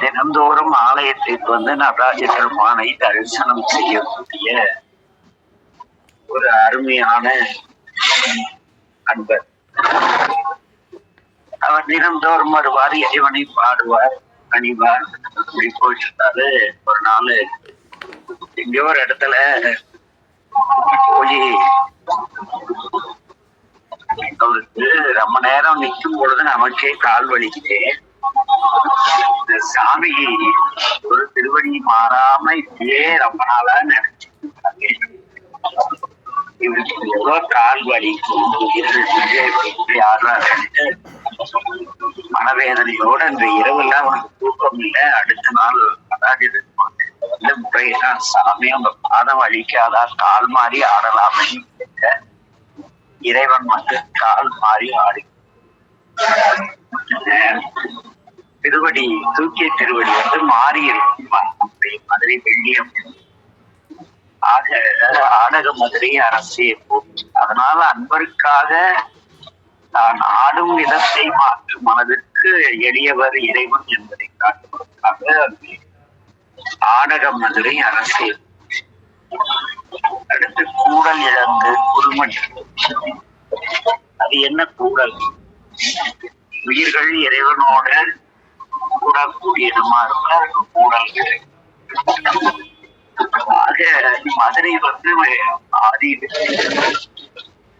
தினந்தோறும் ஆலயத்திற்கு வந்து நடராஜ பெருமானை தரிசனம் செய்யக்கூடிய ஒரு அருமையான அன்பர். அவர் தினந்தோறும் வருவார், இறைவனை பாடுவார், அணிவார். இப்படி போயிட்டு ஒரு நாள் எங்கேயோ ஒரு இடத்துல போய் அவருக்கு ரொம்ப நேரம் நிற்கும் பொழுது நமக்கே கால் வலிக்குது. இந்த சாமி ஒரு திருவடி மாறாம இப்படியே ரொம்ப நாளா நினைச்சிருக்காங்க. இவருக்கு ஏதோ கால் வலி மனவேதனையோட இந்த இரவுலாம் அவனுக்கு தூக்கம் இல்லை. அடுத்த நாள் அதாவது முறையெல்லாம் சாமி அவங்க பாதம் அழிக்காதா, கால் மாறி ஆடலாமே. இறைவன் மட்டும் கால் மாறி ஆடி திருவடி தூக்கிய திருவடி வந்து மாறி இருக்கும். மதுரை வெள்ளியம் ஆக ஆடக மதுரை அரசே போச்சு. அதனால அன்பருக்காக நான் ஆடும் விதத்தை மாற்றும் மனதிற்கு எளியவர் இறைவன் என்பதை காட்டுவதற்காக ஆடக மதுரை அரசே. அடுத்து கூடல் இழந்து குருமணி. அது என்ன கூடல்? உயிர்கள் இறைவனோட கூடக்கூடியதுமா இருந்தால் கூடல்கள். ஆக மதுரை வந்து ஆதி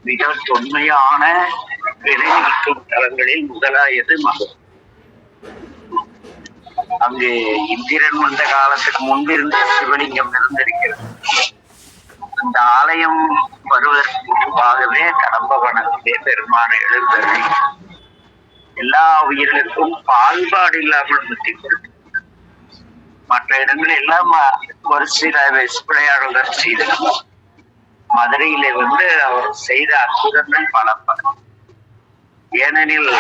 மிக தொன்மையான விளைவிக்கும் தலங்களில் முதலாயது மதுரை. அங்கு இந்திரன் வந்த காலத்துக்கு முன்பிருந்த சிவலிங்கம் இருந்திருக்கிறது. இந்த ஆலயம் வருவதற்கு முன்பாகவே கடம்பவனத்திலே பெருமான எழுந்தருளி எல்லா உயிர்களுக்கும் பாகுபாடு இல்லாமல் பற்றி கொடுத்து மற்ற இடங்கள் எல்லாம் ஒரு சில விளையாடுதல் செய்தனர். மதுரையிலே வந்து அவர் செய்த அற்புதங்கள் பல பல. ஏனெனில்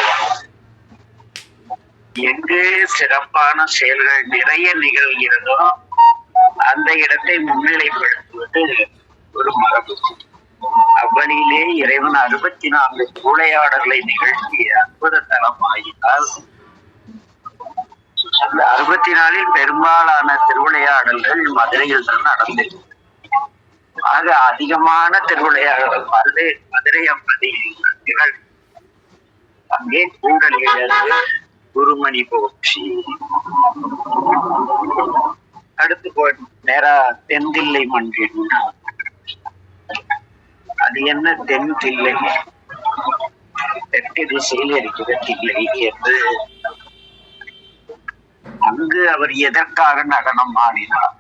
எங்கு சிறப்பான செயல்கள் நிறைய நிகழ்கிறதோ அந்த இடத்தை முன்னிலைப்படுத்துவது ஒரு மரபு. அவ்வழியிலே இறைவன் 64 சூளையாடல்களை நிகழ்த்திய அற்புத தலமாயினால் அந்த 64 பெரும்பாலான திருவிளையாடல்கள் மதுரையில் தான் நடந்தது. ஆக அதிகமான திருவிளையாடல்கள் மதுரை அம்பதி நிகழ். அங்கே கூடல் இழந்து குருமணி போற்றி. அடுத்து நேரா தென்தில்லை மன்றின். அது என்ன தென் தில்லை? தெற்கு திசையில் இருக்கிற தில்லை என்று. அங்கு அவர் எதற்காக நடனம் ஆடினார்?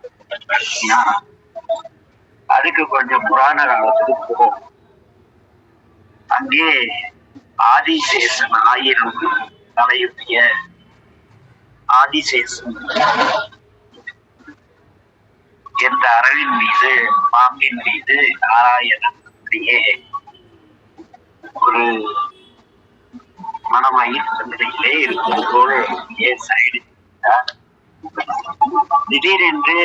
அதுக்கு கொஞ்சம் புராண காலத்துக்கு போகும். அங்கே ஆதிசேஷன் 1000 தலையுடைய ஆதிசேஷன் என்ற அரவின் மீது பாம்பின் மீது நாராயணன் அப்படியே ஒரு மனமயில் நிலையிலே இருக்கும் போல் சைடு திடீரென்று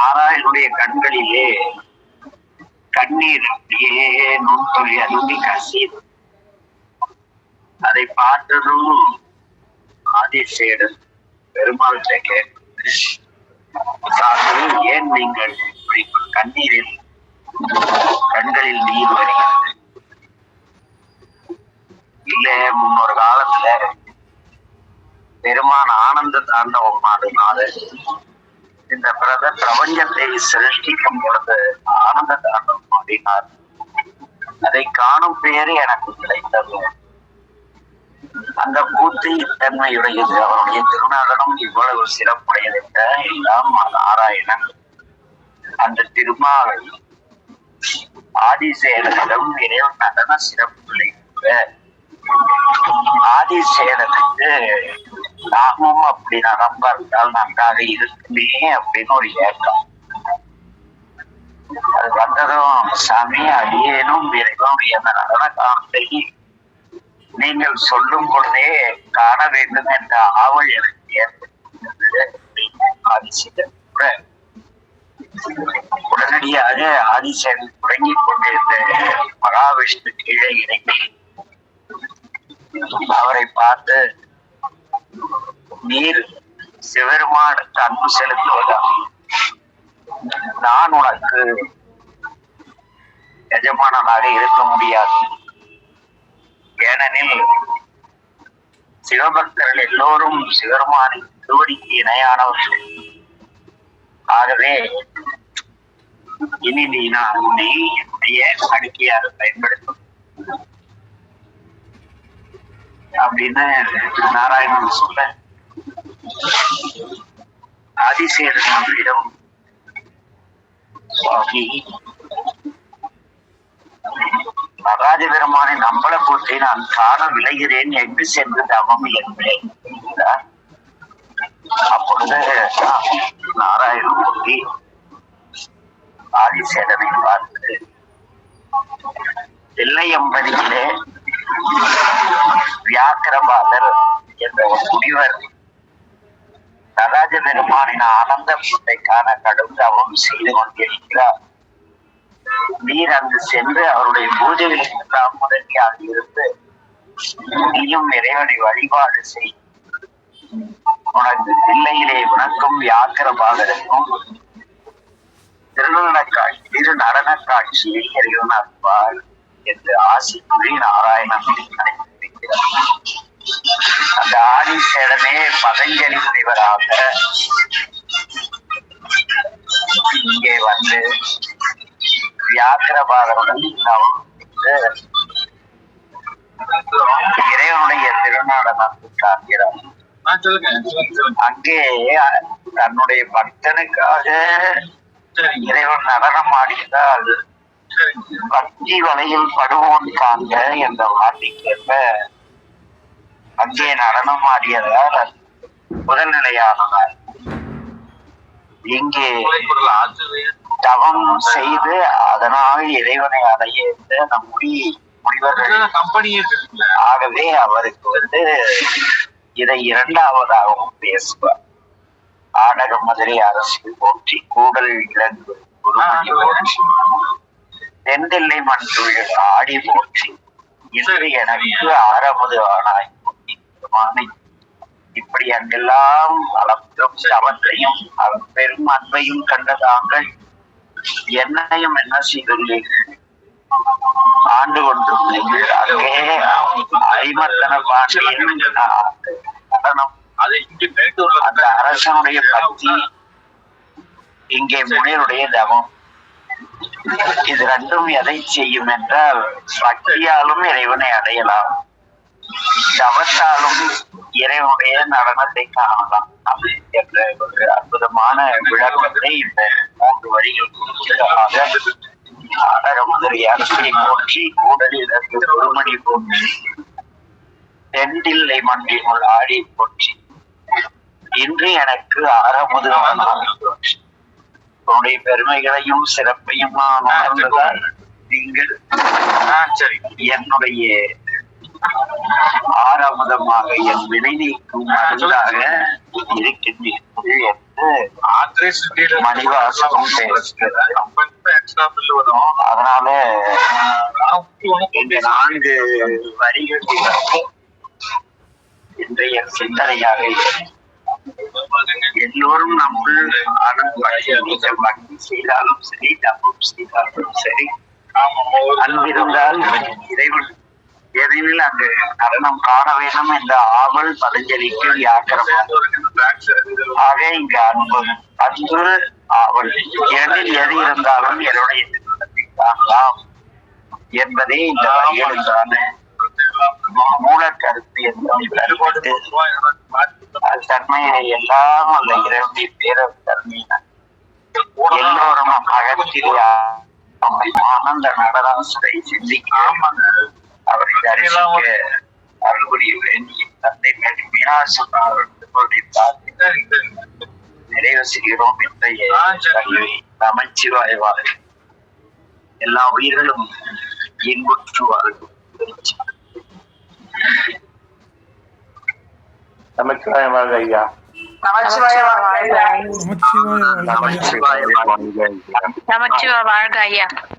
நாராயணனுடைய கண்களிலே கண்ணீர் அப்படியே நுண்தொழி அரும்பி கசியும். அதை பார்த்ததும் ஆதிசேடன் பெருமாள் ஏன் நீங்கள் கண்ணீரில் கண்களில் நீர் வருகிறது? இல்ல, முன்னொரு காலத்துல பெருமான் ஆனந்த தாண்டவம் ஆடினால இந்த பிரபஞ்சத்தை சிருஷ்டிக்கும் பொழுது ஆனந்த தாண்டவம் ஆடினார். அதை காணும் பேரு எனக்கு கிடைத்தது. அந்த கூத்து இத்தன்மையுடையது. அவருடைய திருநகரம் இவ்வளவு சிறப்புடையது. எல்லாம் நாராயணன் அந்த திருமாலை ஆதிசேடனிடம் இறைவன் நடன சிறப்புகளை ஆதிசேடனுக்கு நாமும் அப்படி நடம்பா இருந்தால் நன்றாக இருக்குமே அப்படின்னு ஒரு ஏக்கம். அது வந்ததும் சாமி அடியேனும் இறைவன் என்ற நடன காலத்தை நீங்கள் சொல்லும் பொழுதே காண வேண்டும் என்ற ஆவல் எனக்கு ஏற்பட்டது. உடனடியாக ஆதிசேடன் தொடங்கி கொண்டிருந்த மகாவிஷ்ணு கீழே இறங்கி அவரை பார்த்து, நீர் சிவருமானுக்கு அன்பு செலுத்துவதா, நான் உனக்கு எஜமானனாக இருக்க முடியாது. ஏனெனில் சிவபக்தர்கள் எல்லோரும் சிவருமானின் திருவடிக்கு இணையானவர்கள். ஆகவே இனி நான் உன்னை என்னுடைய அடுக்கியாக பயன்படுத்தும் அப்படின்னு நாராயணன் சொல்ல, ஆதிசேடனிடம் சுவாமி, நடராஜ பெருமானின் அம்பலக்கூத்தை நான் காண விளைகிறேன், எங்கு சென்று தவம் என்பேன். அப்பொழுது நாராயணமூர்த்தி ஆதிசேடனை பார்த்து, தில்லையம்பதியிலே வியாக்கிரபாதர் என்ற ஒரு முனிவர் நடராஜ பெருமானின் ஆனந்த கூத்தைக்கான கடும் தவம் செய்து கொண்டிருக்கிறார். நீர் அங்கு சென்று அவருடைய பூஜைகளுக்கு எல்லாம் முதலியாக இருந்து நீயும் இறைவனை வழிபாடு செய். உனக்கு தில்லையிலே உனக்கும் வியாக்கிரபாதருக்கும் திரு நடன காட்சியை இறைவன் அருள்வார் என்று ஆசி கூறி நாராயணன் அழைத்திருக்கிறார். அந்த ஆதிசேடனே பதஞ்சலி முனிவராக இங்கே வந்து வியாக்கிரபாதருடன் இறைவனுடைய திருநாடனத்தை காண்கிறார். அங்கே தன்னுடைய பக்தனுக்காக இறைவன் நடனம் ஆடியதால் பக்தி வலையில் படுவோன் காண்க என்ற வார்த்தைக்கேற்ப அங்கே நடனம் ஆடியதால் முதல்நிலையானவர். இங்கே தவம் செய்து அதனால் இறைவனை அடைய நம்முடைய முனிவர்கள். ஆகவே அவருக்கு இதை இரண்டாவதாகவும் பேசுவார். ஆடக மதுரை அரசு போற்றி, கூடல் இலங்கு குருமணி போற்றி, தென்தில்லை மண்துள் ஆடி போற்றி, இன்று எனக்கு ஆரமுது ஆனாய் போற்றி. இப்படி அங்கெல்லாம் அளவும் அவற்றையும் அவன் பெரும் அன்பையும் கண்டதாங்கள் என்னையும் என்ன செய்துள்ளீர்கள், ஆண்டு கொண்டிருந்தீர்கள். அங்கே ஐமத்தன பாண்டியன் நடனம், அந்த அரசனுடைய பக்தி, இங்கே முனிவருடைய தவம், இது ரெண்டும் எதை செய்யும் என்றால் பக்தியாலும் இறைவனை அடையலாம், தவத்தாலும் இறைவனுடைய நடனத்தை காணலாம் என்ற ஒரு அற்புதமான விளக்கத்தை இந்த 3 வரிகள் முதலிய அரசை போற்றி, கூடலில் குருமணி போற்றி, தென்தில்லை மண்டினுள் ஆடி போற்றி, இன்று எனக்கு ஆரமுது உன்னுடைய பெருமைகளையும் சிறப்பையும் நான் உணர்ந்ததால் நீங்கள் என்னுடைய ஆரமுதமாக என் வினை நீக்கும் மருந்தாக இருக்கின்றீர்கள் என்று மணிவாசகம் பேசுகிறார். அதனால இந்த 4 வரிகள் இன்றைய சிந்தனையாக எல்லோரும் நம்ம பக்தி செய்தாலும் சரி, தப்பம் செய்தாலும் சரி, அன்பிருந்தால் இறைவன் எதிரில் அங்கு நடனம் காண வேண்டும் என்ற ஆவல் பதஞ்சலிக்கு வியாக்கிரபாதர். ஆக இங்கு அன்பு ஆவல் இரண்டில் எது இருந்தாலும் என்னுடைய திருமணத்தை காணலாம் என்பதே இந்த வரிகளுக்கான மூல கருத்து என்பதை தன்மையை எல்லாம் அந்த இறைவனை பேர தன்மையினர் எல்லோரும் அகத்திலே ஆனந்த நடராசரை சிந்திக்கலாம், அவரை தரிசிக்க அருள் புரிய வேண்டிய தந்தை நிறைவு செய்கிறோம். இன்றைய நமச்சிவாய்வாக எல்லா உயிர்களும் இன்புற்றுவார்கள். நமச்சிவாயமாக ஐயா. நமச்சிவாய வாழ்க ஐயா.